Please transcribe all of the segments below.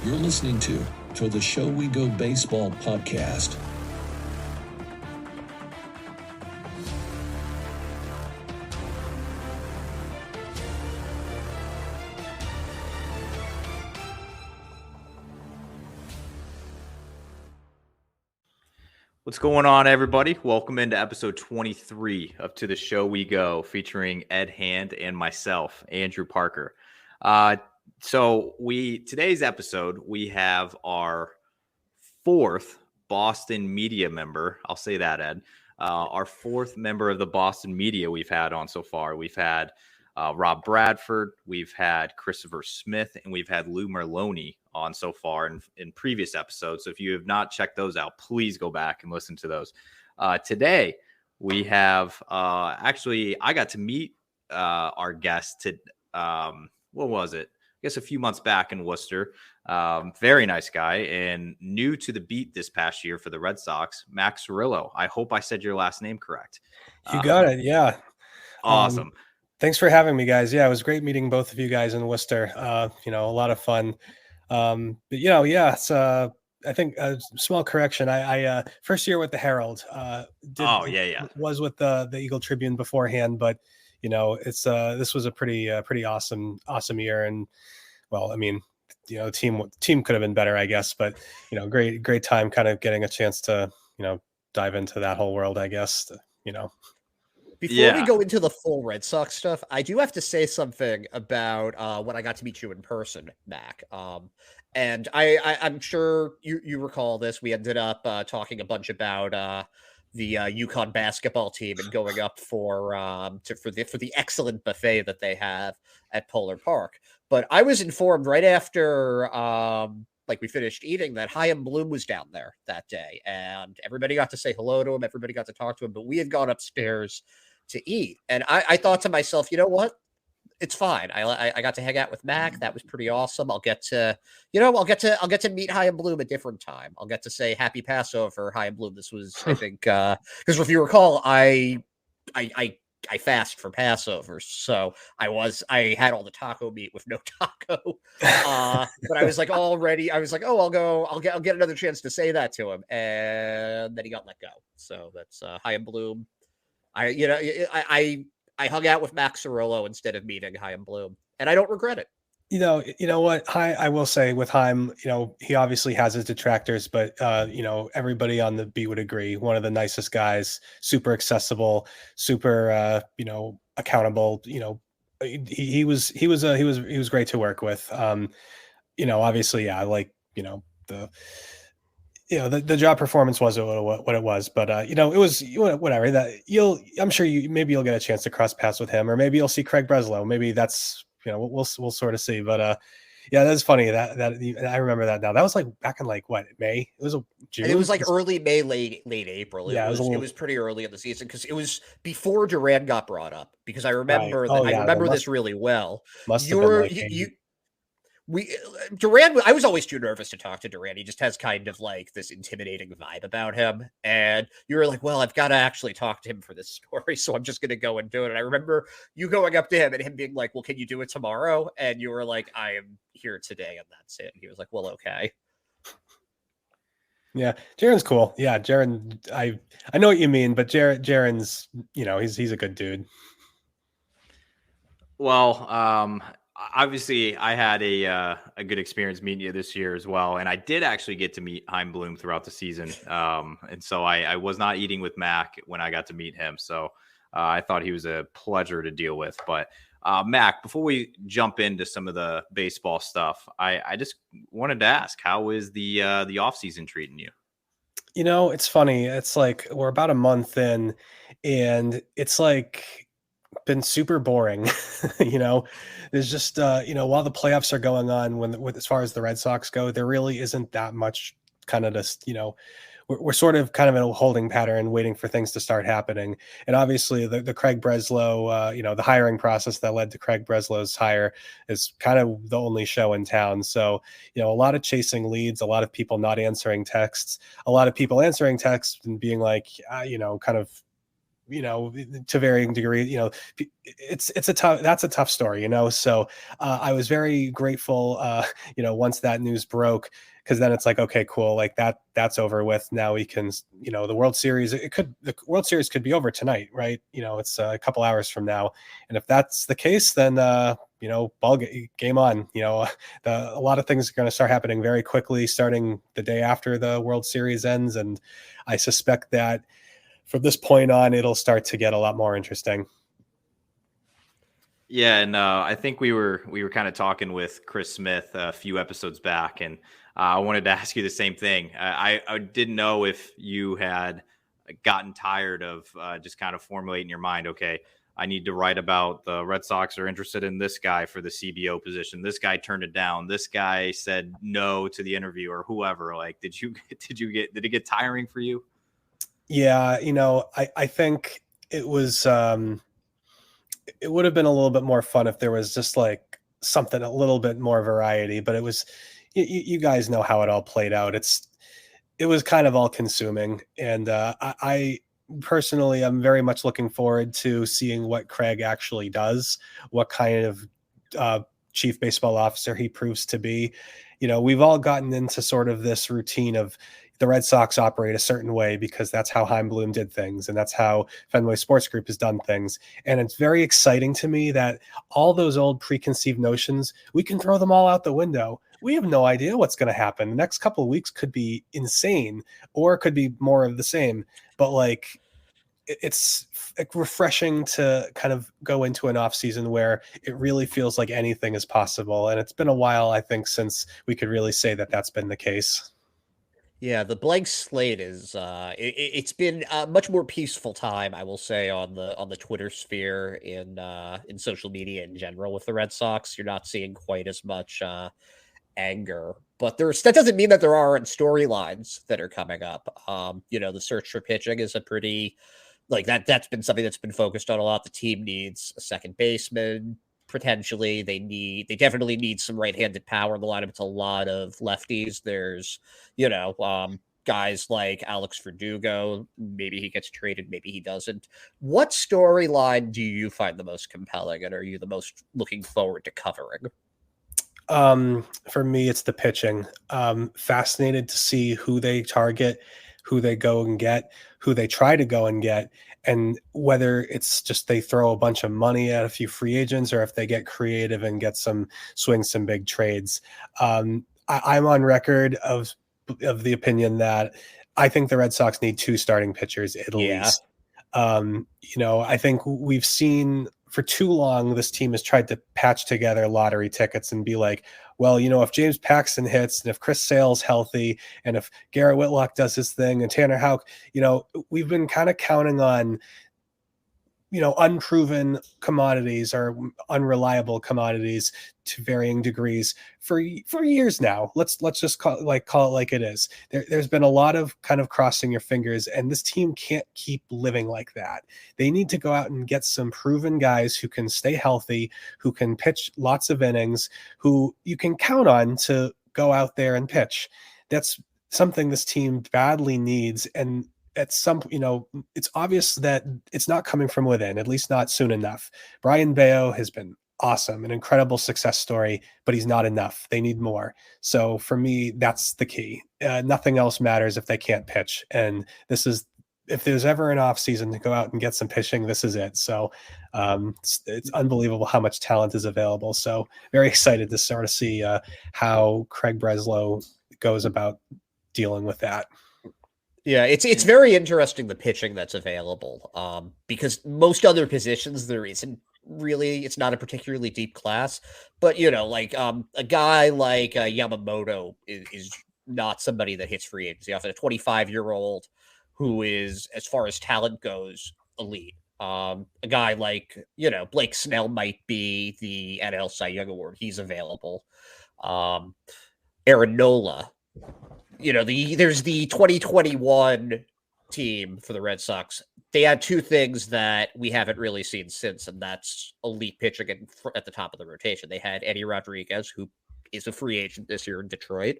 You're listening to the Show We Go Baseball podcast. What's going on, everybody? Welcome into episode 23 of To the Show We Go, featuring Ed Hand and myself, Andrew Parker. Today's episode, we have our fourth Boston media member. I'll say that, Ed. Our fourth member of the Boston media we've had on so far. We've had Rob Bradford, we've had Christopher Smith, and we've had Lou Merloni on so far in previous episodes. So if you have not checked those out, please go back and listen to those. Today, we have actually, I got to meet our guest what was it? I guess a few months back in Worcester. Very nice guy and new to the beat this past year for the Red Sox, Mac Cerullo. I hope I said your last name correct. You got it. Yeah. Awesome. Thanks for having me, guys. Yeah, it was great meeting both of you guys in Worcester. A lot of fun. It's I think a small correction. I first year with the Herald. Was with the Eagle Tribune beforehand, but this was a pretty awesome year. And well, I mean, the team could have been better, I guess, but great time kind of getting a chance to dive into that whole world, I guess. Before we go into the full Red Sox stuff, I do have to say something about when I got to meet you in person, Mac. And I'm sure you recall this. We ended up talking a bunch about the UConn basketball team and going up for the excellent buffet that they have at Polar Park. But I was informed right after we finished eating that Chaim Bloom was down there that day, and everybody got to say hello to him. Everybody got to talk to him, but we had gone upstairs to eat. And I thought to myself, you know what? It's fine. I got to hang out with Mac. That was pretty awesome. I'll get to meet Chaim Bloom a different time. I'll get to say happy Passover, Chaim Bloom. This was, I think, because if you recall, I fast for Passover, so I had all the taco meat with no taco. But I was like already. I was like, I'll get another chance to say that to him, and then he got let go. So that's Chaim Bloom. I hung out with Mac Cerullo instead of meeting Chaim Bloom, and I don't regret it. You know what? I will say with Chaim, he obviously has his detractors, but everybody on the beat would agree. One of the nicest guys, super accessible, super accountable. He was great to work with. Obviously, yeah, the job performance was what it was, but it was whatever. That I'm sure you'll get a chance to cross paths with him, or maybe you'll see Craig Breslow. Maybe that's we'll sort of see. But that's funny that I remember that now. That was back in May? It was June. It was early May, late April. It was pretty early in the season because it was before Duran got brought up. Because I remember this really well. Must have been Duran, I was always too nervous to talk to Duran. He just has kind of this intimidating vibe about him. And you were like, well, I've got to actually talk to him for this story. So I'm just going to go and do it. And I remember you going up to him and him being like, well, can you do it tomorrow? And you were like, I am here today. And that's it. And he was like, well, okay. Yeah. Jaren's cool. Yeah. Jaren, I know what you mean, but Jaren's, he's a good dude. Well, obviously, I had a good experience meeting you this year as well, and I did actually get to meet Chaim Bloom throughout the season. And so I was not eating with Mac when I got to meet him. So I thought he was a pleasure to deal with. But Mac, before we jump into some of the baseball stuff, I just wanted to ask, how is the offseason treating you? It's funny. It's we're about a month in, and it's been super boring. There's just while the playoffs are going on, as far as the Red Sox go, there really isn't that much kind of just we're sort of kind of in a holding pattern, waiting for things to start happening. And obviously the Craig Breslow, the hiring process that led to Craig Breslow's hire is kind of the only show in town. So, a lot of chasing leads, a lot of people not answering texts, a lot of people answering texts and being kind of to varying degree, that's a tough story, So I was very grateful, once that news broke, because then it's like, okay, cool, like that's over with. Now we can, the World Series, the World Series could be over tonight, right? It's a couple hours from now, and if that's the case, then game on. A lot of things are going to start happening very quickly, starting the day after the World Series ends, and I suspect that from this point on, it'll start to get a lot more interesting. Yeah, and I think we were kind of talking with Chris Smith a few episodes back, and I wanted to ask you the same thing. I didn't know if you had gotten tired of just kind of formulating your mind. Okay, I need to write about the Red Sox are interested in this guy for the CBO position. This guy turned it down. This guy said no to the interview, or whoever. Like, did it get tiring for you? Yeah, I think it was, it would have been a little bit more fun if there was just like something, a little bit more variety, but it was, you guys know how it all played out. It was kind of all consuming. And I personally, I'm very much looking forward to seeing what Craig actually does, what kind of chief baseball officer he proves to be. We've all gotten into sort of this routine of the Red Sox operate a certain way because that's how Chaim Bloom did things, and that's how Fenway Sports Group has done things. And it's very exciting to me that all those old preconceived notions, we can throw them all out the window. We have no idea what's going to happen. The next couple of weeks could be insane, or it could be more of the same. But it's refreshing to kind of go into an off season where it really feels like anything is possible. And it's been a while, I think, since we could really say that that's been the case. Yeah, the blank slate is it's been a much more peaceful time, I will say, on the Twitter sphere, in social media in general with the Red Sox. You're not seeing quite as much anger, but that doesn't mean that there aren't storylines that are coming up. The search for pitching is a pretty, like, that's been something that's been focused on a lot. The team needs a second baseman. Potentially, they definitely need some right-handed power in the lineup. It's a lot of lefties. There's, guys like Alex Verdugo. Maybe he gets traded, maybe he doesn't. What storyline do you find the most compelling, and are you the most looking forward to covering? For me, it's the pitching. Fascinated to see who they target, who they go and get, who they try to go and get, and whether it's just they throw a bunch of money at a few free agents, or if they get creative and get some big trades. I'm on record of the opinion that I think the Red Sox need 2 starting pitchers at least. I think we've seen for too long, this team has tried to patch together lottery tickets and be like, well, if James Paxton hits, and if Chris Sale's healthy, and if Garrett Whitlock does his thing, and Tanner Houck, we've been kind of counting on, unproven commodities or unreliable commodities to varying degrees for years now. Let's just call it like it is. There's been a lot of kind of crossing your fingers, and this team can't keep living like that. They need to go out and get some proven guys who can stay healthy, who can pitch lots of innings, who you can count on to go out there and pitch. That's something this team badly needs. And at some, it's obvious that it's not coming from within, at least not soon enough. Brian Bayo has been awesome, an incredible success story, but he's not enough. They need more. So for me, that's the key. Nothing else matters if they can't pitch. And if there's ever an off season to go out and get some pitching, this is it. So it's unbelievable how much talent is available. So very excited to sort of see how Craig Breslow goes about dealing with that. Yeah, it's very interesting, the pitching that's available, because most other positions there isn't really, it's not a particularly deep class, but a guy like Yamamoto is not somebody that hits free agency. Often a 25-year-old who is, as far as talent goes, elite. A guy like, Blake Snell might be the NL Cy Young Award. He's available. Aaron Nola. There's the 2021 team for the Red Sox. They had 2 things that we haven't really seen since, and that's elite pitching at the top of the rotation. They had Eddie Rodriguez, who is a free agent this year in Detroit,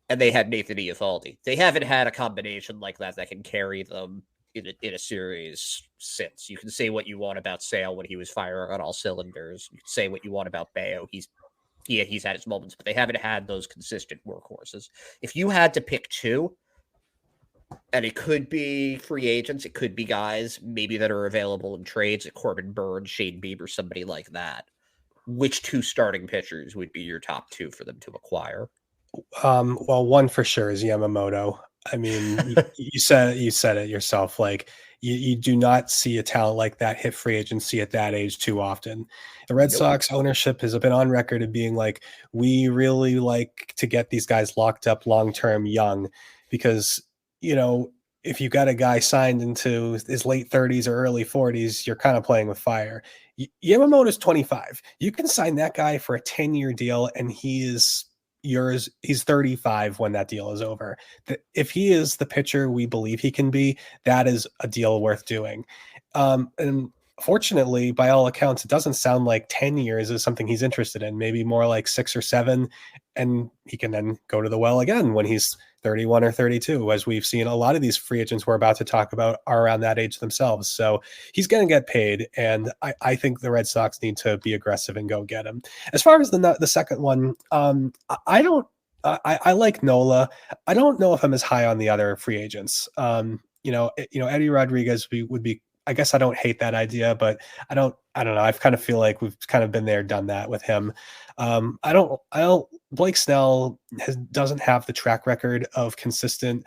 and they had Nathan Eovaldi. They haven't had a combination like that can carry them in a series since. You can say what you want about Sale when he was firing on all cylinders. You can say what you want about Bayo. He's had his moments, but they haven't had those consistent workhorses. If you had to pick two, and it could be free agents, it could be guys maybe that are available in trades, like Corbin Burns, Shane Bieber, somebody like that, which two starting pitchers would be your top two for them to acquire? Well, one for sure is Yamamoto. I mean, you said it yourself. Like you do not see a talent like that hit free agency at that age too often. The Red Sox ownership has been on record of being like, we really like to get these guys locked up long term young, because if you got a guy signed into his late 30s or early 40s, you're kind of playing with fire. Yamamoto's 25. You can sign that guy for a 10-year deal, and he is yours. He's 35 when that deal is over. If he is the pitcher we believe he can be, that is a deal worth doing. And fortunately, by all accounts, it doesn't sound like 10 years is something he's interested in. Maybe more like 6 or 7, and he can then go to the well again when he's 31 or 32, as we've seen a lot of these free agents we're about to talk about are around that age themselves. So he's going to get paid, and I think the Red Sox need to be aggressive and go get him. As far as the second one, I like Nola. I don't know if I'm as high on the other free agents. Eddie Rodriguez would be. I guess I don't hate that idea, but I don't know. I kind of feel like we've kind of been there, done that with him. I don't. Blake Snell doesn't have the track record of consistent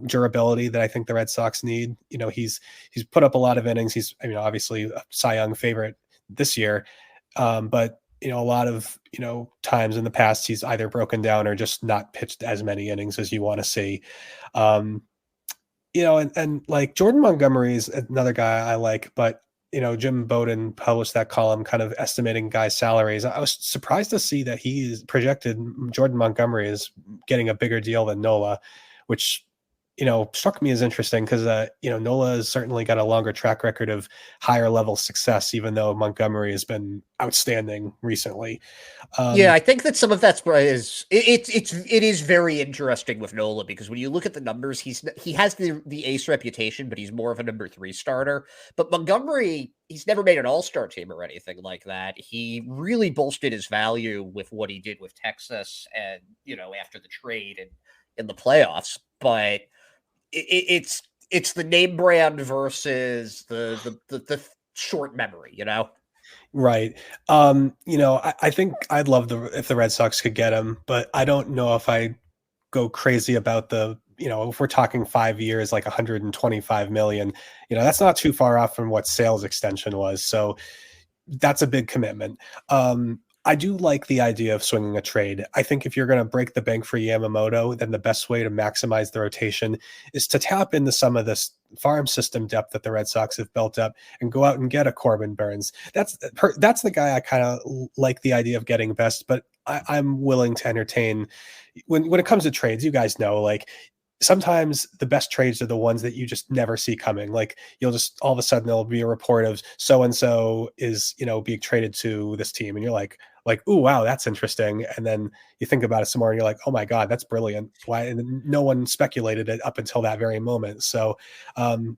durability that I think the Red Sox need. He's put up a lot of innings. He's obviously a Cy Young favorite this year, but a lot of times in the past he's either broken down or just not pitched as many innings as you want to see. And like Jordan Montgomery is another guy I like, but Jim Bowden published that column kind of estimating guys' salaries. I was surprised to see that he is projected Jordan Montgomery is getting a bigger deal than Nola, which struck me as interesting because Nola has certainly got a longer track record of higher level success, even though Montgomery has been outstanding recently. Yeah, I think that some of that's it is very interesting with Nola, because when you look at the numbers, he has the ace reputation, but he's more of a number 3 starter. But Montgomery, he's never made an all-star team or anything like that. He really bolstered his value with what he did with Texas and after the trade and in the playoffs. But it's the name brand versus the short memory, Right. I think I'd love if the Red Sox could get him, but I don't know if I go crazy about if we're talking 5 years, like 125 million, that's not too far off from what Sale's extension was. So that's a big commitment. I do like the idea of swinging a trade. I think if you're going to break the bank for Yamamoto, then the best way to maximize the rotation is to tap into some of this farm system depth that the Red Sox have built up and go out and get a Corbin Burns. That's the guy I kind of like the idea of getting best, but I'm willing to entertain when it comes to trades. You guys know, like, sometimes the best trades are the ones that you just never see coming. Like, you'll just all of a sudden there'll be a report of so-and-so is, being traded to this team. And you're like, ooh, wow, that's interesting. And then you think about it some more and you're like, oh my God, that's brilliant. Why? And no one speculated it up until that very moment. So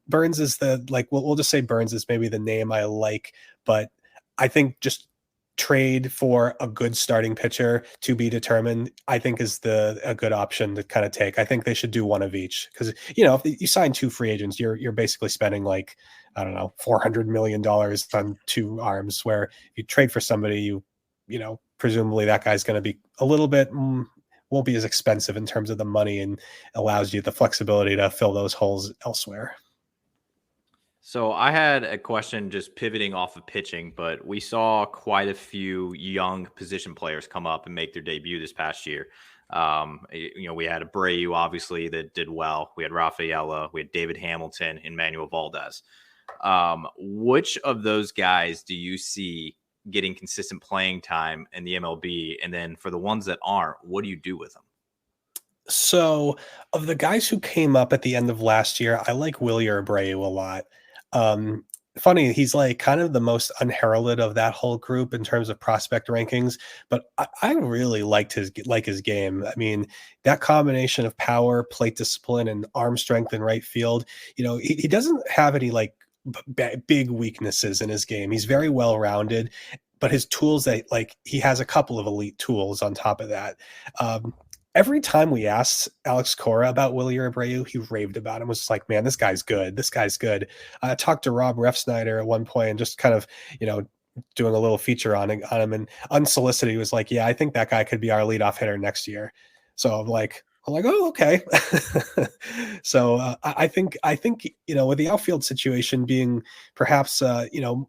Burns is we'll just say Burns is maybe the name I like, but I think just trade for a good starting pitcher to be determined, I think is a good option to kind of take. I think they should do one of each, because if you sign 2 free agents, you're basically spending like, I don't know, $400 million on 2 arms, where if you trade for somebody, presumably that guy's going to be a little bit won't be as expensive in terms of the money, and allows you the flexibility to fill those holes elsewhere. So I had a question just pivoting off of pitching, but we saw quite a few young position players come up and make their debut this past year. We had Abreu, obviously, that did well. We had Rafaela, we had David Hamilton, and Manuel Valdez. Which of those guys do you see getting consistent playing time in the MLB? And then for the ones that aren't, what do you do with them? So of the guys who came up at the end of last year, I like Wilyer Abreu a lot. funny. He's like kind of the most unheralded of that whole group in terms of prospect rankings, but I really liked his game. I mean, that combination of power, plate discipline, and arm strength in right field. He doesn't have any like big weaknesses in his game. He's very well rounded, but his tools, that like he has a couple of elite tools on top of that. Every time we asked Alex Cora about Willie Abreu, he raved about him. Was just like, man, this guy's good. This guy's good. I talked to Rob Refsnyder at one point and just kind of, doing a little feature on him, and unsolicited, he was like, yeah, I think that guy could be our leadoff hitter next year. So I'm like, oh, okay. So I think, with the outfield situation being perhaps,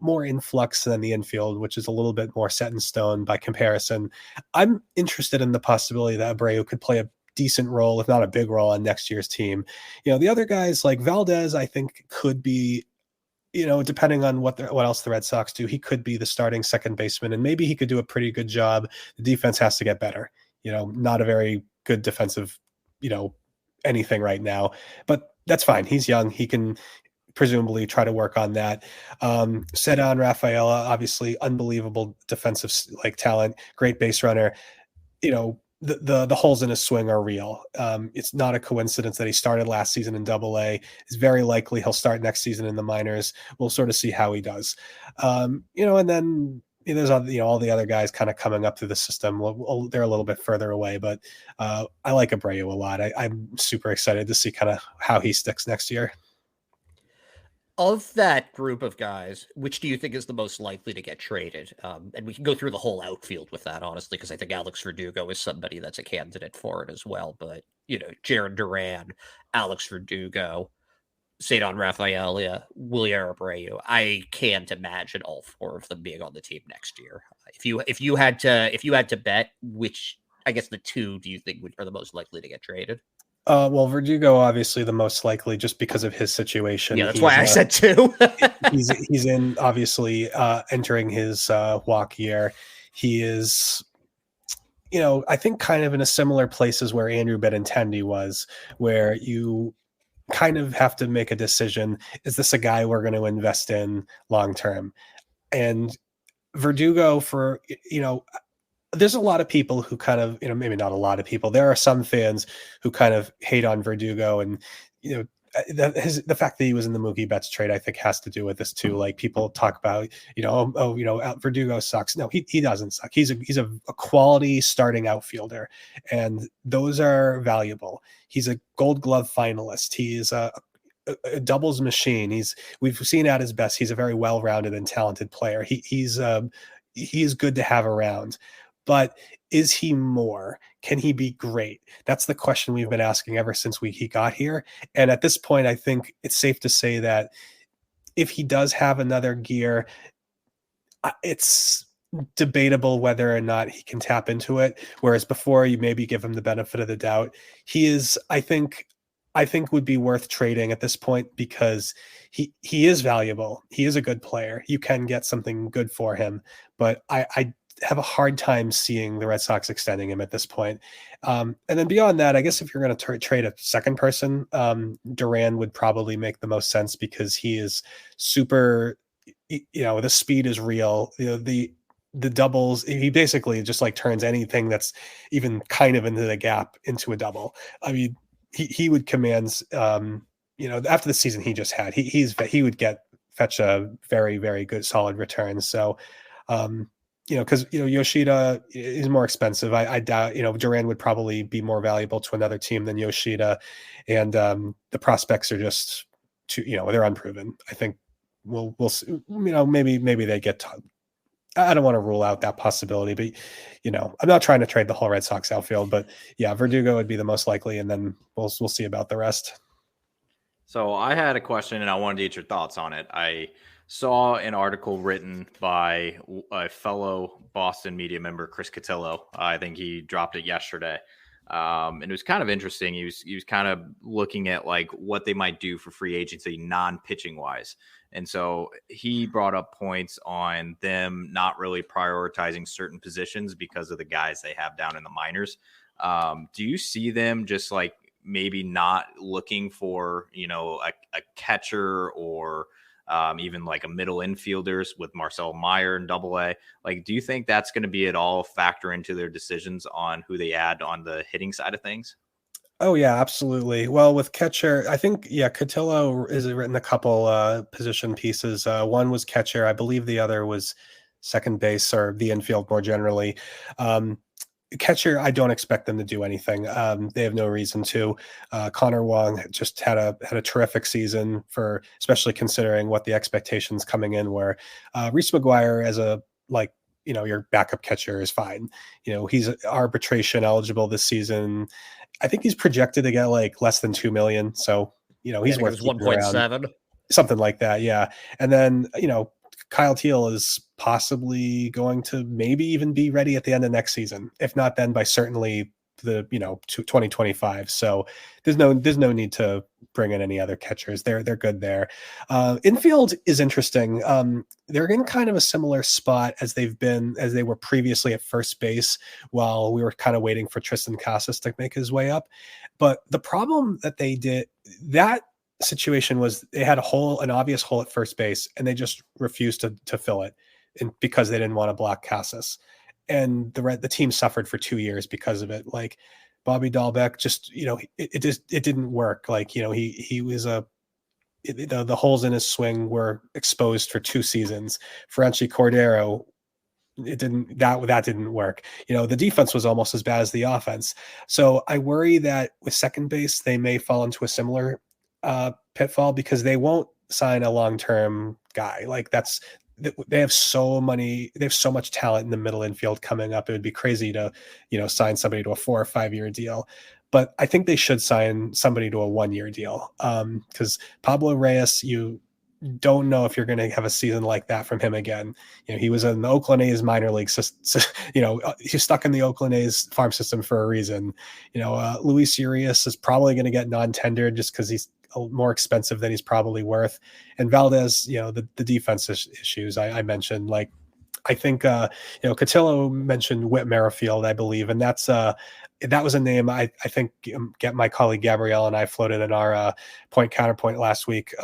more in flux than the infield, which is a little bit more set in stone by comparison, I'm interested in the possibility that Abreu could play a decent role, if not a big role, on next year's team. The other guys like Valdez, I think could be, depending on what else the Red Sox do, he could be the starting second baseman, and maybe he could do a pretty good job. The defense has to get better. Not a very good defensive, anything right now, but that's fine. He's young. He can presumably try to work on that. Cedon Rafaela, obviously unbelievable defensive like talent, great base runner. The holes in his swing are real. It's not a coincidence that he started last season in Double-A. It's very likely he'll start next season in the minors. We'll sort of see how he does. And then there's all the other guys kind of coming up through the system. They're a little bit further away, but I like Abreu a lot. I'm super excited to see kind of how he sticks next year. Of that group of guys, which do you think is the most likely to get traded? And we can go through the whole outfield with that, honestly, because I think Alex Verdugo is somebody that's a candidate for it as well. But, Jaron Duran, Alex Verdugo, Cedon Rafaela, Willie Abreu. I can't imagine all four of them being on the team next year. If you had to bet, which I guess the two do you think are the most likely to get traded? Well, Verdugo obviously the most likely, just because of his situation. Yeah, that's why I said two. he's in obviously entering his walk year. He is, I think kind of in a similar place as where Andrew Benintendi was, where you kind of have to make a decision. Is this a guy we're going to invest in long term? And Verdugo, there's a lot of people who kind of, maybe not a lot of people. There are some fans who kind of hate on Verdugo, and the fact that he was in the Mookie Betts trade, I think, has to do with this too. Like, people talk about, Verdugo sucks. No, he doesn't suck. He's a quality starting outfielder, and those are valuable. He's a Gold Glove finalist. He is a doubles machine. We've seen at his best. He's a very well-rounded and talented player. He is good to have around. But is he more? Can he be great? That's the question we've been asking ever since he got here. And at this point, I think it's safe to say that if he does have another gear, it's debatable whether or not he can tap into it. Whereas before, you maybe give him the benefit of the doubt. He is, I think would be worth trading at this point, because he is valuable. He is a good player. You can get something good for him, but I have a hard time seeing the Red Sox extending him at this point. And then beyond that, I guess if you're going to trade a second person, Duran would probably make the most sense, because he is super, the speed is real. The doubles, he basically just like turns anything that's even kind of into the gap into a double. I mean, he would command, after the season he just had, he would fetch a very, very good solid return. So, because Yoshida is more expensive. I doubt Duran would probably be more valuable to another team than Yoshida, and the prospects are just too, they're unproven. I think we'll see, maybe they get. I don't want to rule out that possibility, but I'm not trying to trade the whole Red Sox outfield. But yeah, Verdugo would be the most likely, and then we'll see about the rest. So I had a question, and I wanted to get your thoughts on it. I saw an article written by a fellow Boston media member, Chris Cotillo. I think he dropped it yesterday. And it was kind of interesting. He was kind of looking at like what they might do for free agency, non-pitching wise. And so he brought up points on them not really prioritizing certain positions because of the guys they have down in the minors. Do you see them just like maybe not looking for, a catcher or even like a middle infielders with Marcel Meyer in AA. Like, do you think that's going to be at all factor into their decisions on who they add on the hitting side of things? Oh yeah, absolutely. Well, with catcher, I think Cotillo is written a couple position pieces. One was catcher, I believe the other was second base or the infield more generally. Catcher, I don't expect them to do anything. They have no reason to. Connor Wong just had a terrific season, for especially considering what the expectations coming in were. Reese McGuire as a your backup catcher is fine. He's arbitration eligible this season. I think he's projected to get like less than $2 million. So he's worth 1.7, something like that. Yeah, and then Kyle Teal is possibly going to maybe even be ready at the end of next season. If not, then by certainly the 2025. So there's no need to bring in any other catchers. They're good there. Infield is interesting. They're in kind of a similar spot as they were previously at first base, while we were kind of waiting for Tristan Casas to make his way up. But the problem that they did that situation was they had an obvious hole at first base, and they just refused to fill it, because they didn't want to block Casas. And the team suffered for 2 years because of it. Like Bobby Dahlbeck, just it didn't work. Like he was the holes in his swing were exposed for 2 seasons. Franchi Cordero, that didn't work. The defense was almost as bad as the offense. So I worry that with second base they may fall into a similar pitfall, because they won't sign a long-term guy. Like they have so much talent in the middle infield coming up. It would be crazy to sign somebody to a 4 or 5 year deal. But I think they should sign somebody to a 1 year deal, because Pablo Reyes, you don't know if you're going to have a season like that from him again. He was in the Oakland A's minor league system. He's stuck in the Oakland A's farm system for a reason. Luis Urias is probably going to get non-tendered just because he's more expensive than he's probably worth. And Valdez, the defense issues I mentioned, like I think Cotillo mentioned Whit Merrifield, I believe, and that was a name I think get my colleague Gabrielle and I floated in our point counterpoint last week.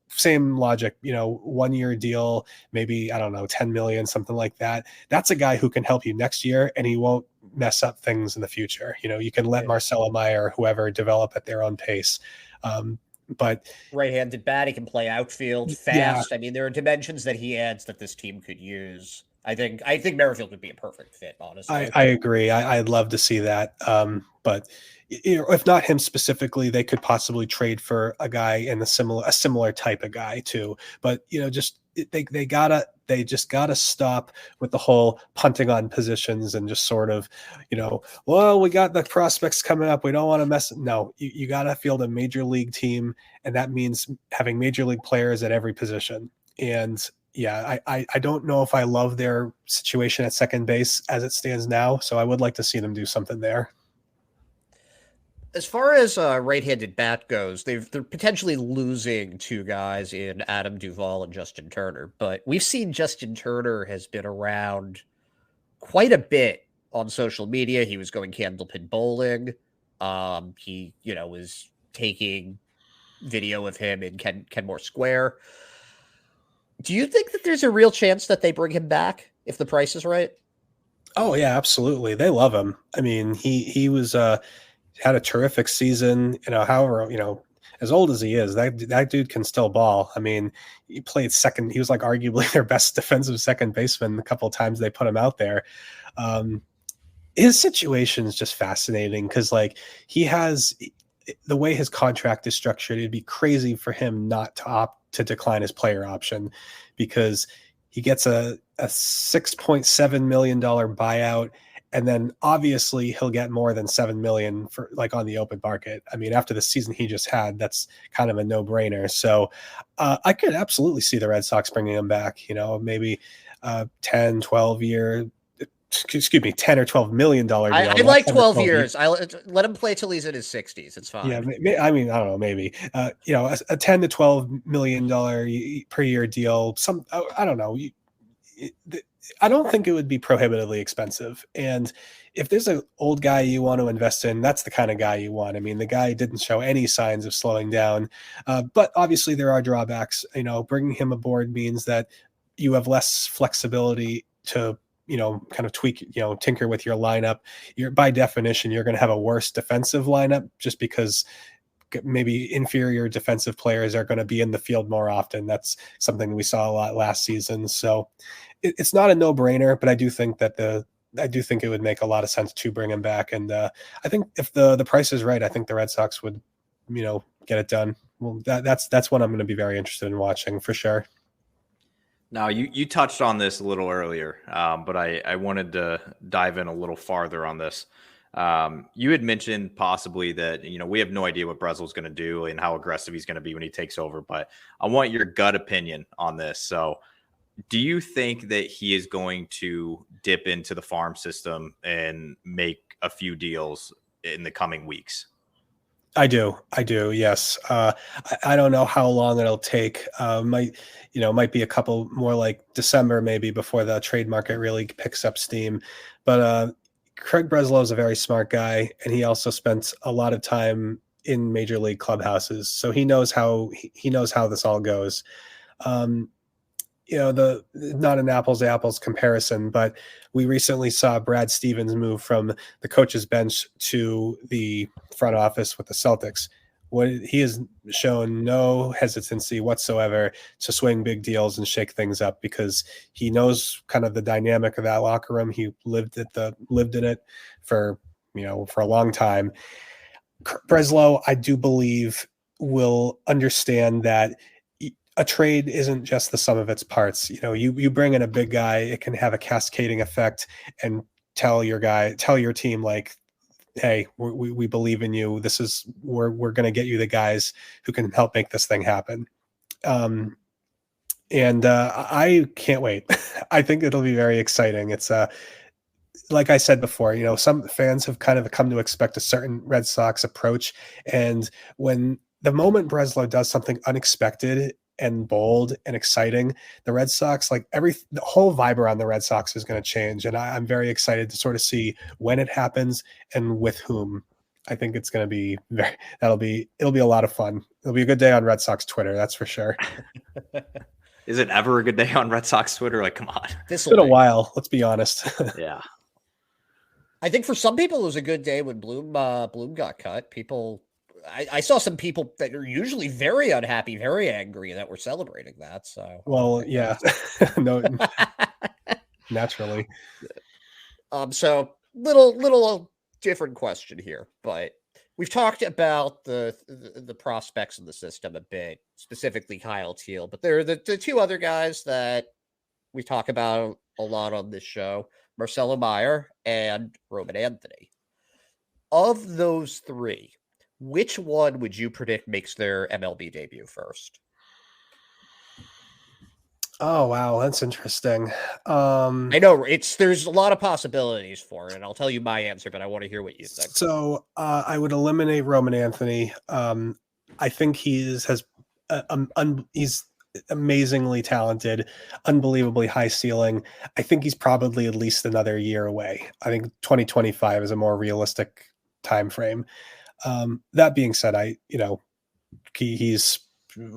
Same logic, 1 year deal, maybe, I don't know, 10 million, something like that. That's a guy who can help you next year, and he won't mess up things in the future. You can let Marcelo Meyer or whoever develop at their own pace. But right-handed bat, he can play outfield fast. Yeah. I mean, there are dimensions that he adds that this team could use. I think Merrifield would be a perfect fit, honestly. I agree. I'd love to see that. But if not him specifically, they could possibly trade for a guy in a similar type of guy too. But they just gotta stop with the whole punting on positions and just sort of, well, we got the prospects coming up, we don't want to mess. No, you gotta field a major league team, and that means having major league players at every position. And yeah, I don't know if I love their situation at second base as it stands now, so I would like to see them do something there. As far as right-handed bat goes, they're potentially losing 2 guys in Adam Duvall and Justin Turner, but we've seen Justin Turner has been around quite a bit on social media. He was going candlepin bowling. He, was taking video of him in Kenmore Square. Do you think that there's a real chance that they bring him back if the price is right? Oh yeah, absolutely. They love him. I mean, he was had a terrific season. However, as old as he is, that dude can still ball. I mean, he played second. He was like arguably their best defensive second baseman a couple of times they put him out there. His situation is just fascinating because like he has the way his contract is structured. It'd be crazy for him not to opt to decline his player option, because he gets a $6.7 million buyout. And then obviously he'll get more than $7 million for like on the open market. I mean, after the season he just had, that's kind of a no brainer. So I could absolutely see the Red Sox bringing him back, maybe 10 or $12 million deal. I like 12 years. I let him play till he's in his 60s. It's fine. Yeah. I mean, I don't know, maybe, a $10 to $12 million per year deal. I don't know. I don't think it would be prohibitively expensive. And if there's an old guy you want to invest in, that's the kind of guy you want. I mean, the guy didn't show any signs of slowing down, but obviously there are drawbacks. Bringing him aboard means that you have less flexibility to, kind of tweak, tinker with your lineup. By definition, you're going to have a worse defensive lineup just because maybe inferior defensive players are going to be in the field more often. That's something we saw a lot last season. So it's not a no-brainer, but I do think it would make a lot of sense to bring him back. And I think if the price is right, I think the Red Sox would, get it done. Well, that's what I'm going to be very interested in watching for sure. Now, you touched on this a little earlier, but I wanted to dive in a little farther on this. You had mentioned possibly that, we have no idea what Breslow's going to do and how aggressive he's going to be when he takes over, but I want your gut opinion on this. So do you think that he is going to dip into the farm system and make a few deals in the coming weeks? I do. Yes. I don't know how long it'll take. Might be a couple more like December, maybe, before the trade market really picks up steam. But Craig Breslow is a very smart guy, and he also spent a lot of time in major league clubhouses. So he knows how this all goes. Not an apples to apples comparison, but we recently saw Brad Stevens move from the coach's bench to the front office with the Celtics. He has shown no hesitancy whatsoever to swing big deals and shake things up because he knows kind of the dynamic of that locker room. He lived in it for a long time. Breslow, I do believe, will understand that a trade isn't just the sum of its parts. You bring in a big guy, it can have a cascading effect and tell your team like, hey, we believe in you. We're going to get you the guys who can help make this thing happen. And I can't wait. I think it'll be very exciting. It's like I said before, some fans have kind of come to expect a certain Red Sox approach. And when the moment Breslow does something unexpected and bold and exciting, the Red Sox, the whole vibe around the Red Sox is going to change. And I'm very excited to sort of see when it happens and with whom. I think it's going to be it'll be a lot of fun. It'll be a good day on Red Sox Twitter. That's for sure. Is it ever a good day on Red Sox Twitter? Like, come on. It's been a while. Let's be honest. Yeah. I think for some people it was a good day when Bloom got cut. I saw some people that are usually very unhappy, very angry that were celebrating that. So, well, yeah, no, naturally. So little different question here, but we've talked about the prospects in the system a bit, specifically Kyle Teal, but there are the two other guys that we talk about a lot on this show, Marcelo Meyer and Roman Anthony. Of those three, which one would you predict makes their MLB debut first? Oh, wow. That's interesting. I know there's a lot of possibilities for it, and I'll tell you my answer, but I want to hear what you think. So I would eliminate Roman Anthony. I think he's amazingly talented, unbelievably high ceiling. I think he's probably at least another year away. I think 2025 is a more realistic time frame. That being said, he's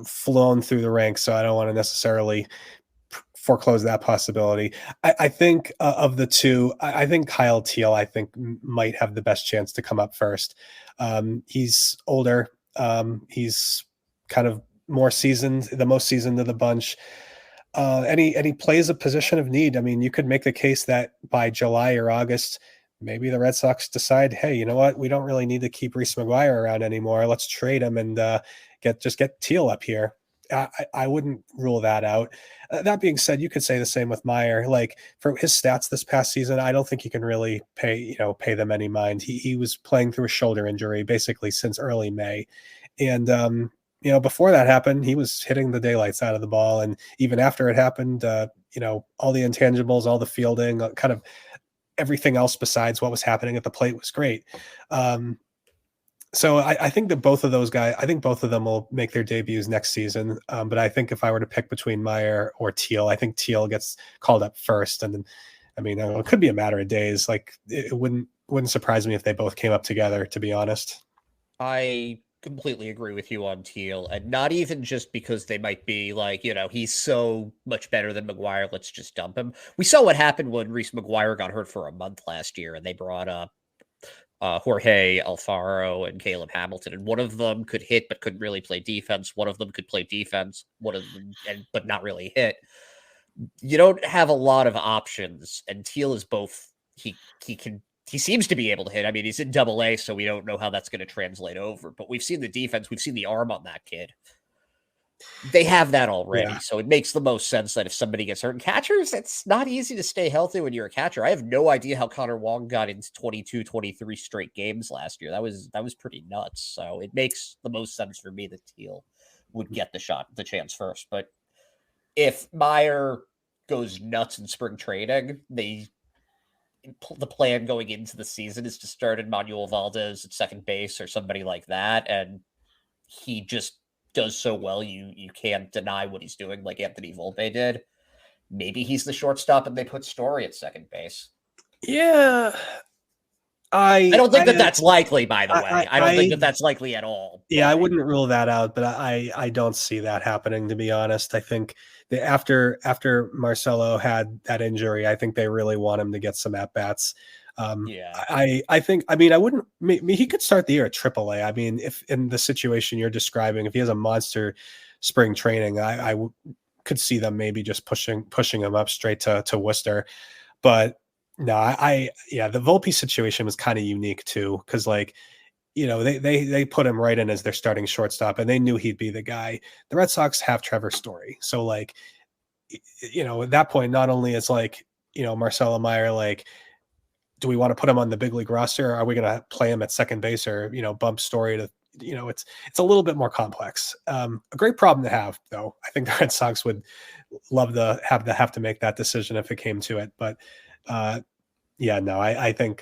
flown through the ranks, so I don't want to necessarily foreclose that possibility. I think of the two, I think Kyle Teal, might have the best chance to come up first. He's older. He's kind of more seasoned, the most seasoned of the bunch. And he plays a position of need. I mean, you could make the case that by July or August, maybe the Red Sox decide, hey, you know what? We don't really need to keep Reese McGuire around anymore. Let's trade him and get Teal up here. I wouldn't rule that out. That being said, you could say the same with Meyer. Like for his stats this past season, I don't think you can really pay them any mind. He was playing through a shoulder injury basically since early May. And, before that happened, he was hitting the daylights out of the ball. And even after it happened, all the intangibles, all the fielding, kind of everything else besides what was happening at the plate was great. So I think that both of those guys, I think both of them will make their debuts next season. But I think if I were to pick between Meyer or Teal, I think Teal gets called up first. And then, I mean, it could be a matter of days. Like it wouldn't surprise me if they both came up together, to be honest. I completely agree with you on Teal, and not even just because they might be like, he's so much better than McGuire, let's just dump him. We saw what happened when Reese McGuire got hurt for a month last year, and they brought up Jorge Alfaro and Caleb Hamilton, and one of them could hit but couldn't really play defense. One of them could play defense, one of them but not really hit. You don't have a lot of options, and Teal is both. He seems to be able to hit. I mean, he's in Double-A, so we don't know how that's going to translate over. But we've seen the defense. We've seen the arm on that kid. They have that already, so it makes the most sense that if somebody gets hurt. And catchers, it's not easy to stay healthy when you're a catcher. I have no idea how Connor Wong got into 22, 23 straight games last year. That was pretty nuts. So it makes the most sense for me that Teal would get the chance first. But if Meyer goes nuts in spring training, the plan going into the season is to start Emmanuel Valdez at second base or somebody like that, and he just does so well you can't deny what he's doing, like Anthony Volpe did. Maybe he's the shortstop and they put Story at second base. Yeah. I don't think that's likely, by the way. I don't think that's likely at all. Yeah, I wouldn't rule that out, but I don't see that happening, to be honest. I think that after Marcelo had that injury, I think they really want him to get some at-bats. I think, I mean, I wouldn't, he could start the year at AAA. I mean, if in the situation you're describing, if he has a monster spring training, I could see them maybe just pushing him up straight to Worcester. But no, the Volpe situation was kind of unique too, because they put him right in as their starting shortstop, and they knew he'd be the guy. The Red Sox have Trevor Story, so at that point, not only is Marcelo Meyer do we want to put him on the big league roster, or are we going to play him at second base, or bump Story to it's a little bit more complex. A great problem to have, though. I think the Red Sox would love to have to make that decision if it came to it, but. I think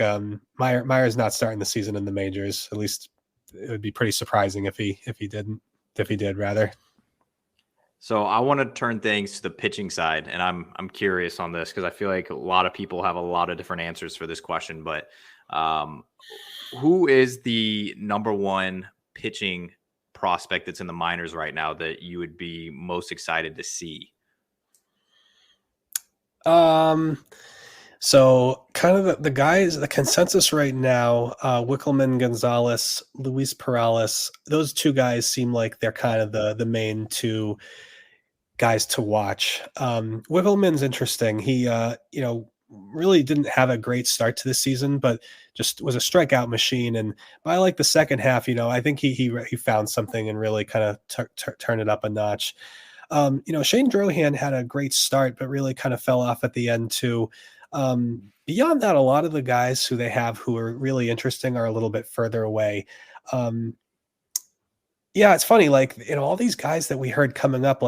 Meyer's not starting the season in the majors. At least it would be pretty surprising if he did rather. So I want to turn things to the pitching side, and I'm curious on this because I feel like a lot of people have a lot of different answers for this question. But who is the number one pitching prospect that's in the minors right now that you would be most excited to see? So kind of the guys, the consensus right now, Wickelman, Gonzalez, Luis Perales, those two guys seem like they're kind of the main two guys to watch. Wickelman's interesting. He, really didn't have a great start to the season, but just was a strikeout machine. And by the second half, I think he found something and really kind of turned it up a notch. Shane Drohan had a great start, but really kind of fell off at the end too. Beyond that, a lot of the guys who they have who are really interesting are a little bit further away. It's funny, all these guys that we heard coming up,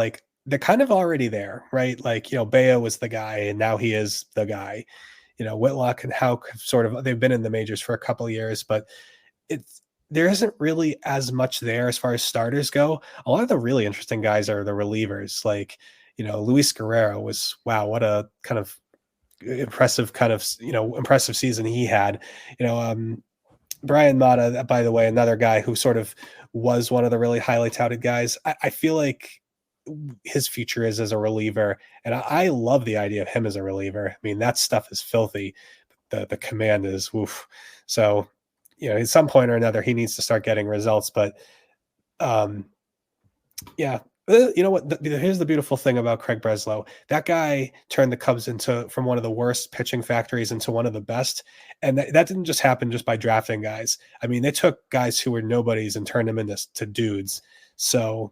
they're kind of already there, right? Bea was the guy and now he is the guy. Whitlock and Houck they've been in the majors for a couple of years, but there isn't really as much there as far as starters go. A lot of the really interesting guys are the relievers. Luis Guerrero was, wow, what a kind of impressive season he had. Brian Mata, by the way, another guy who sort of was one of the really highly touted guys. I feel like his future is as a reliever, and I love the idea of him as a reliever. I mean, that stuff is filthy. The command is woof. So, at some point or another, he needs to start getting results. But, you know what? Here's the beautiful thing about Craig Breslow. That guy turned the Cubs from one of the worst pitching factories into one of the best. And that didn't just happen just by drafting guys. I mean, they took guys who were nobodies and turned them into dudes. So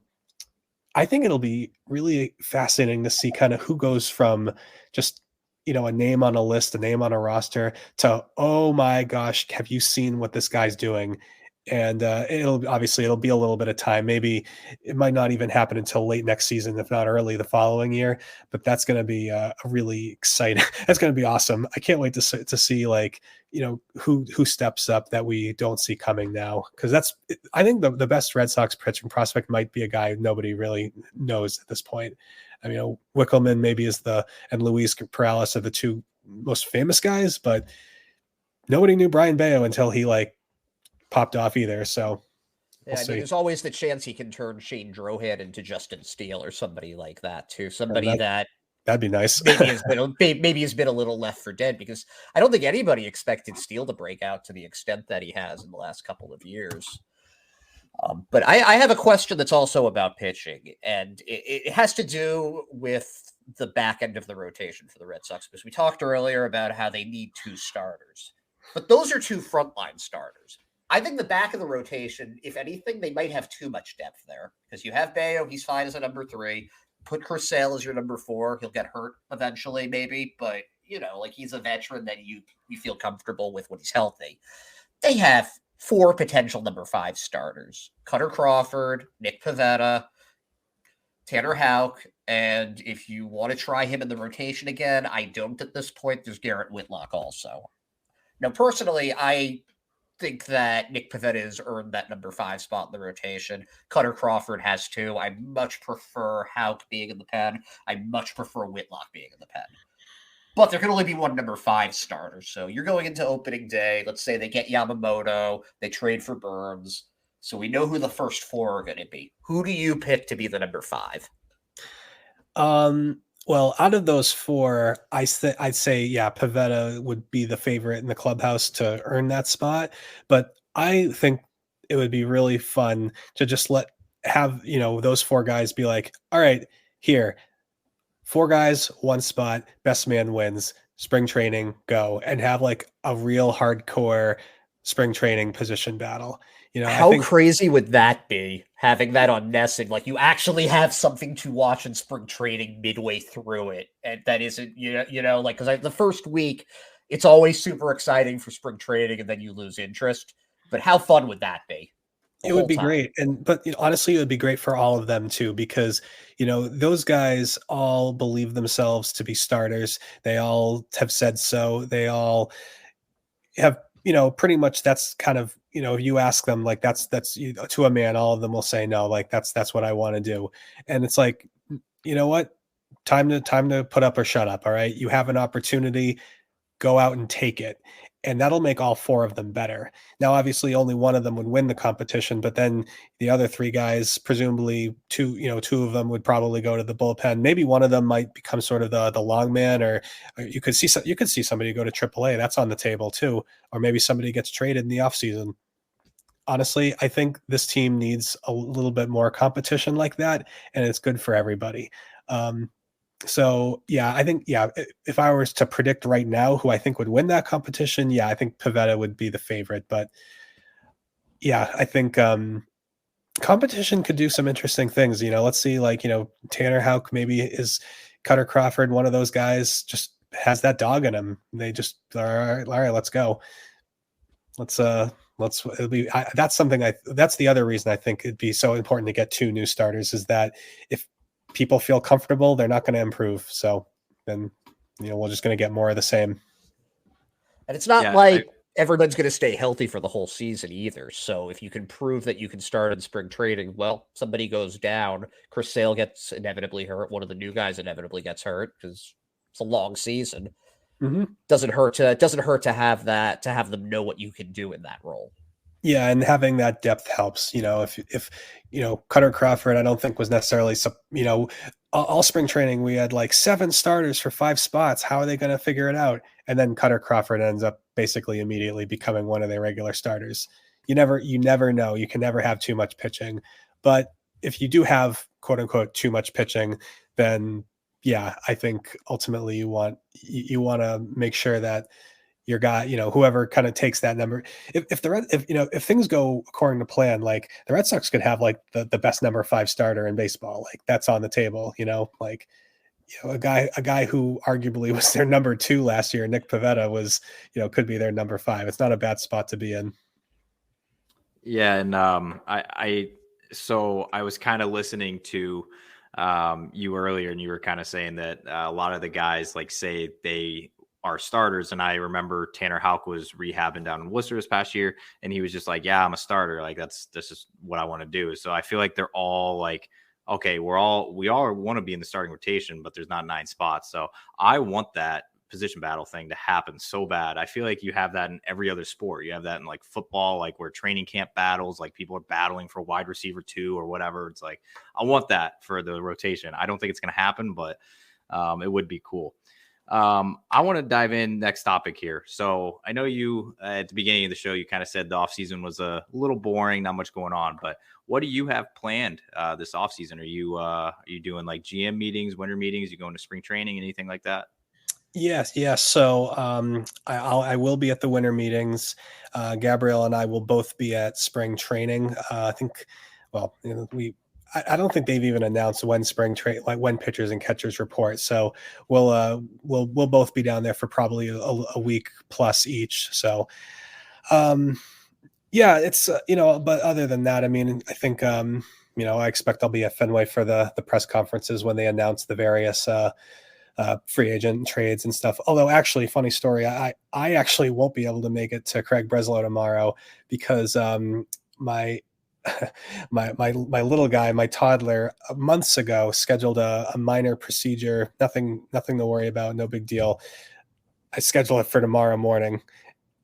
I think it'll be really fascinating to see kind of who goes from just, a name on a list, a name on a roster to, oh my gosh, have you seen what this guy's doing? And it'll be a little bit of time. Maybe it might not even happen until late next season, if not early the following year. But that's going to be a really exciting. That's going to be awesome. I can't wait to see like, who steps up that we don't see coming now. Because I think the best Red Sox pitching prospect might be a guy nobody really knows at this point. I mean, Wickelman maybe and Luis Perales are the two most famous guys, but nobody knew Brian Bayo until he like popped off either. So yeah, I mean, there's always the chance he can turn Shane Drohan into Justin Steele or somebody like that too. Somebody that'd be nice. maybe has been a little left for dead, because I don't think anybody expected Steele to break out to the extent that he has in the last couple of years. But I have a question that's also about pitching, and it has to do with the back end of the rotation for the Red Sox, because we talked earlier about how they need 2 starters, but those are 2 frontline starters. I think the back of the rotation, if anything, they might have too much depth there, because you have Bayo, he's fine as a number 3. Put Curcell as your number 4. He'll get hurt eventually, maybe, but like he's a veteran that you feel comfortable with when he's healthy. They have 4 potential number 5 starters: Cutter Crawford, Nick Pivetta, Tanner Houck, and if you want to try him in the rotation again, I don't at this point. There's Garrett Whitlock also. Now, personally, I think that Nick Pivetta has earned that number 5 spot in the rotation. Cutter Crawford has too. I much prefer Houck being in the pen. I much prefer Whitlock being in the pen. But there can only be one number 5 starter. So you're going into opening day. Let's say they get Yamamoto. They trade for Burns. So we know who the first 4 are going to be. Who do you pick to be the number 5? Well, out of those 4, I'd say, yeah, Pivetta would be the favorite in the clubhouse to earn that spot. But I think it would be really fun to just have those 4 guys be like, all right, here, 4 guys, 1 spot, best man wins, spring training, go, and have like a real hardcore spring training position battle. How crazy would that be, having that on Nessing? Like, you actually have something to watch in spring training midway through it, and that isn't like, because the first week it's always super exciting for spring training, and then you lose interest. But how fun would that be? It would be great. But honestly, it would be great for all of them too, because, those guys all believe themselves to be starters. They all have said so. They all have, pretty much that's kind of, you ask them like, that's to a man, all of them will say no, like that's what I want to do. And it's like, you know what? Time to put up or shut up. All right. You have an opportunity, go out and take it. And that'll make all 4 of them better. Now, obviously, only one of them would win the competition, but then the other 3 guys, presumably 2 of them would probably go to the bullpen. Maybe one of them might become sort of the long man, or you could see somebody go to AAA. That's on the table too, or maybe somebody gets traded in the offseason. Honestly, I think this team needs a little bit more competition like that, and it's good for everybody. So yeah, I think, if I was to predict right now who I think would win that competition, I think Pivetta would be the favorite. But yeah, I think competition could do some interesting things. Let's see, like, Tanner Houck maybe is Cutter Crawford, one of those guys, just has that dog in him. They just, all right, let's go. That's the other reason I think it'd be so important to get 2 new starters, is that if people feel comfortable, they're not going to improve. So then, we're just going to get more of the same. And it's not everyone's going to stay healthy for the whole season either. So if you can prove that you can start in spring training, well, somebody goes down. Curcell gets inevitably hurt. One of the new guys inevitably gets hurt, because it's a long season. Mm-hmm. Doesn't hurt to have that, to have them know what you can do in that role. Yeah, and having that depth helps. If Cutter Crawford, I don't think was necessarily, all spring training we had like 7 starters for 5 spots. How are they going to figure it out? And then Cutter Crawford ends up basically immediately becoming one of their regular starters. You never know. You can never have too much pitching. But if you do have quote unquote too much pitching, then yeah, I think ultimately you want to make sure that your guy, whoever kind of takes that number, if things go according to plan, like the Red Sox could have like the best number 5 starter in baseball, like that's on the table, like, a guy who arguably was their number 2 last year, Nick Pivetta, was, could be their number 5. It's not a bad spot to be in. Yeah, and so I was kind of listening to you earlier, and you were kind of saying that a lot of the guys like say they are starters, and I remember Tanner Houck was rehabbing down in Worcester this past year, and he was just like, "Yeah, I'm a starter. Like this is what I want to do." So I feel like they're all like, "Okay, we all want to be in the starting rotation, but there's not 9 spots." So I want that position battle thing to happen so bad. I feel like you have that in every other sport. You have that in like football, like where training camp battles, like people are battling for wide receiver 2 or whatever. It's like, I want that for the rotation. I don't think it's going to happen, but it would be cool. I want to dive in next topic here. So I know you at the beginning of the show, you kind of said the offseason was a little boring, not much going on, but what do you have planned this offseason? Are you doing like GM meetings, winter meetings? You going to spring training, anything like that? Yes, yes. So I will be at the winter meetings. Gabrielle and I will both be at spring training. I think, well, I don't think they've even announced when like when pitchers and catchers report. So we'll both be down there for probably a week plus each. So yeah, it's but other than that, I mean, I think I expect I'll be at Fenway for the press conferences when they announce the various free agent trades and stuff. Although, actually, funny story, I actually won't be able to make it to Craig Breslow tomorrow because my my little guy, my toddler, months ago scheduled a minor procedure. Nothing to worry about. No big deal. I scheduled it for tomorrow morning.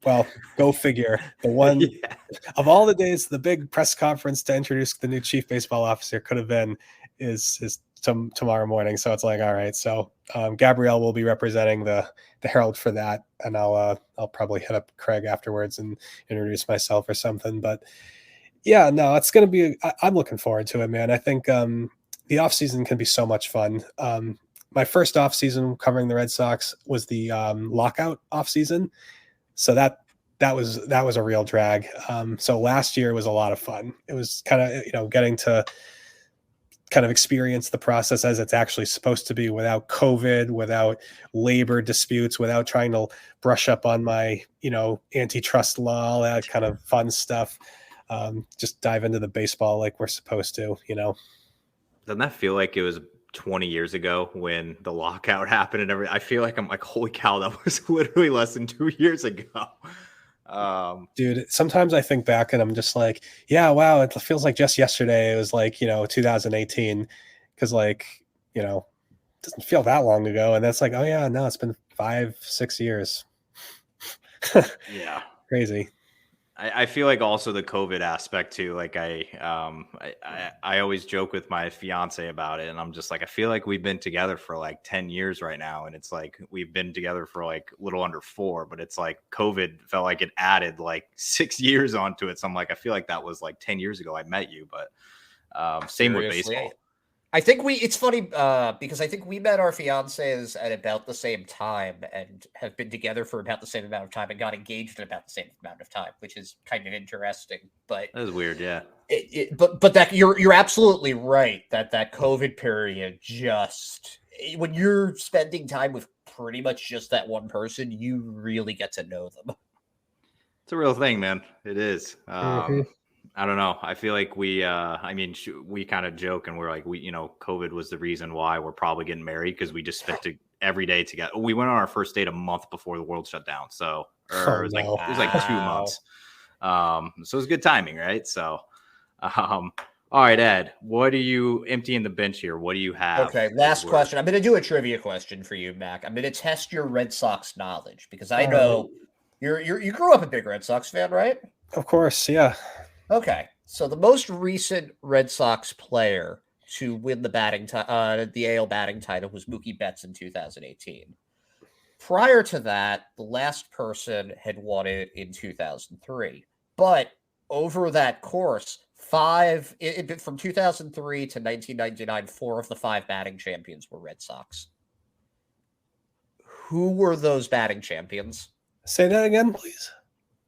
Well, go figure. The one Yeah. of all the days, the big press conference to introduce the new chief baseball officer could have been is tomorrow morning. So it's like, all right. So Gabrielle will be representing the Herald for that, and I'll probably hit up Craig afterwards and introduce myself or something. But yeah, no, it's going to be. I'm looking forward to it, man. I think the off season can be so much fun. My first off season covering the Red Sox was the lockout off season. So that was a real drag. So last year was a lot of fun. It was kind of, getting to kind of experience the process as it's actually supposed to be without COVID, without labor disputes, without trying to brush up on my, antitrust law, all that kind of fun stuff. Just dive into the baseball like we're supposed to. Doesn't that feel like it was 20 years ago when the lockout happened and everything? I feel like I'm like, holy cow, that was literally less than 2 years ago. Dude, sometimes I think back and I'm just like, yeah, wow, it feels like just yesterday. It was like, 2018, because it doesn't feel that long ago. And that's like, oh yeah, no, it's been 5-6 years. Yeah. Crazy. I feel like also the COVID aspect too. Like I always joke with my fiance about it, and I'm just like, I feel like we've been together for like 10 years right now, and it's like we've been together for like a little under 4, but it's like COVID felt like it added like 6 years onto it. So I'm like, I feel like that was like 10 years ago I met you, but same with baseball. I think it's funny because I think we met our fiancés at about the same time and have been together for about the same amount of time and got engaged at about the same amount of time, which is kind of interesting. But that is weird, yeah. But that you're absolutely right that COVID period just when you're spending time with pretty much just that one person, you really get to know them. It's a real thing, man. It is. Mm-hmm. I don't know. I feel like we kind of joke and we're like, COVID was the reason why we're probably getting married because we just spent every day together. We went on our first date a month before the world shut down. So it was like 2 months. So it was good timing, right? So, all right, Ed, what are you emptying the bench here? What do you have? Okay, last question. I'm going to do a trivia question for you, Mac. I'm going to test your Red Sox knowledge because I know you grew up a big Red Sox fan, right? Of course, yeah. Okay, so the most recent Red Sox player to win the AL batting title was Mookie Betts in 2018. Prior to that, the last person had won it in 2003. But over that course, from 2003 to 1999, 4 of the 5 batting champions were Red Sox. Who were those batting champions? Say that again, please.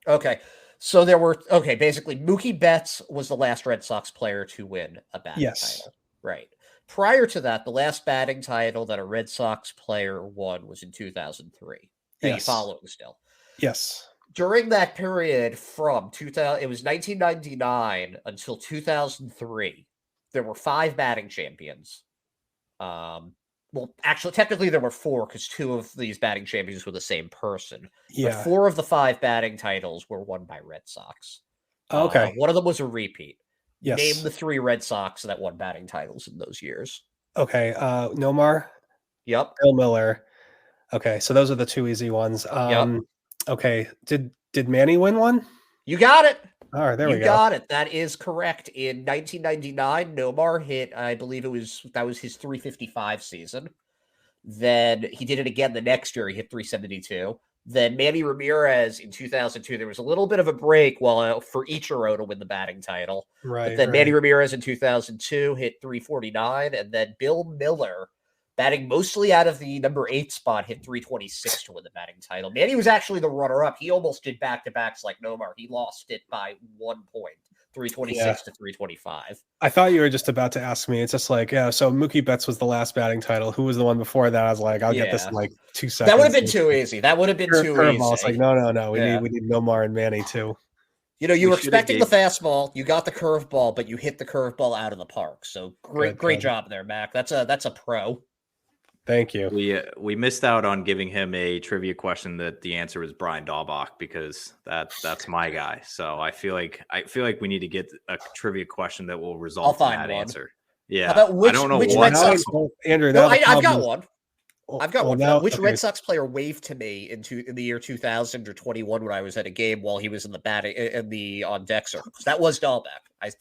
Okay. So basically Mookie Betts was the last Red Sox player to win a batting title. Right. Prior to that, the last batting title that a Red Sox player won was in 2003. Are you following still? Yes. during that period from 2000, it was 1999 until 2003, there were 5 batting champions. Well, actually, technically there were 4 because 2 of these batting champions were the same person. But 4 of the 5 batting titles were won by Red Sox. Okay. One of them was a repeat. Yes. Name the 3 Red Sox that won batting titles in those years. Okay. Nomar. Yep. Bill Miller. Okay, so those are the 2 easy ones. Yep. Okay. Did Manny win one? You got it. All right, there we go. You got it. That is correct. In 1999, Nomar hit, I believe that was his 355 season. Then he did it again the next year. He hit 372. Then Manny Ramirez in 2002, there was a little bit of a break for Ichiro to win the batting title. Right. But then Manny Ramirez in 2002 hit 349. And then Bill Miller, batting mostly out of the number 8 spot, hit 326 to win the batting title. Manny was actually the runner-up. He almost did back-to-backs like Nomar. He lost it by 1 point, 326 to 325. I thought you were just about to ask me. It's just like, so Mookie Betts was the last batting title. Who was the one before that? I was like, I'll get this in like 2 seconds. That would have been too easy. That would have been too easy. It's like, no. We need Nomar and Manny too. You know, you were expecting the fastball, you got the curveball, but you hit the curveball out of the park. So great job there, Mac. That's a pro. Thank you. We missed out on giving him a trivia question that the answer was Brian Daubach, because that's my guy. So I feel like we need to get a trivia question that will result in that answer. Yeah. How about I don't know which what Red Sox? Andrew, I've got one. Which okay. Red Sox player waved to me in the year 2000 or 21 when I was at a game while he was in the on deck circles? That was Dahlbeck. I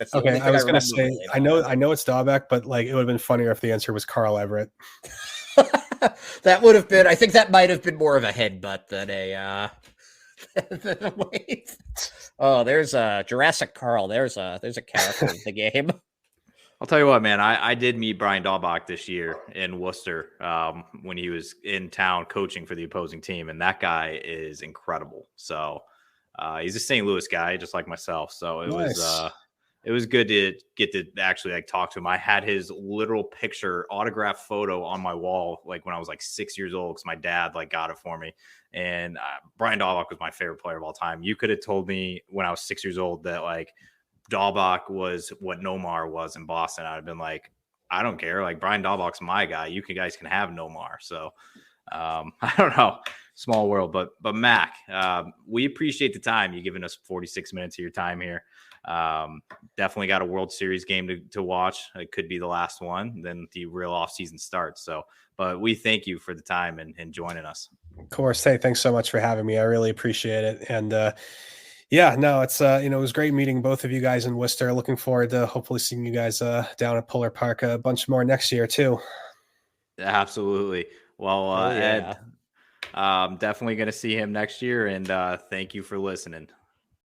was going to say, I know it's Dahlbeck, but like it would have been funnier if the answer was Carl Everett. That would have been. I think that might have been more of a headbutt than a wave. Oh, there's Jurassic Carl. There's a character in the game. I'll tell you what, man. I did meet Brian Dahlbach this year in Worcester when he was in town coaching for the opposing team, and that guy is incredible. So he's a St. Louis guy, just like myself. So it was good to get to actually like talk to him. I had his literal autographed photo on my wall, like when I was like 6 years old, because my dad like got it for me. And Brian Dahlbach was my favorite player of all time. You could have told me when I was 6 years old that like Dahlbach was what Nomar was in Boston. I'd have been like, I don't care. Like Brian Dahlbach's my guy. You guys can have Nomar. So I don't know. Small world, but Mac, we appreciate the time. You've given us 46 minutes of your time here. Definitely got a World Series game to watch. It could be the last one. Then the real off season starts. So, but we thank you for the time and joining us. Of course. Hey, thanks so much for having me. I really appreciate it. And, it's, it was great meeting both of you guys in Worcester. Looking forward to hopefully seeing you guys down at Polar Park a bunch more next year too. Absolutely. Well, Ed, definitely going to see him next year. And thank you for listening.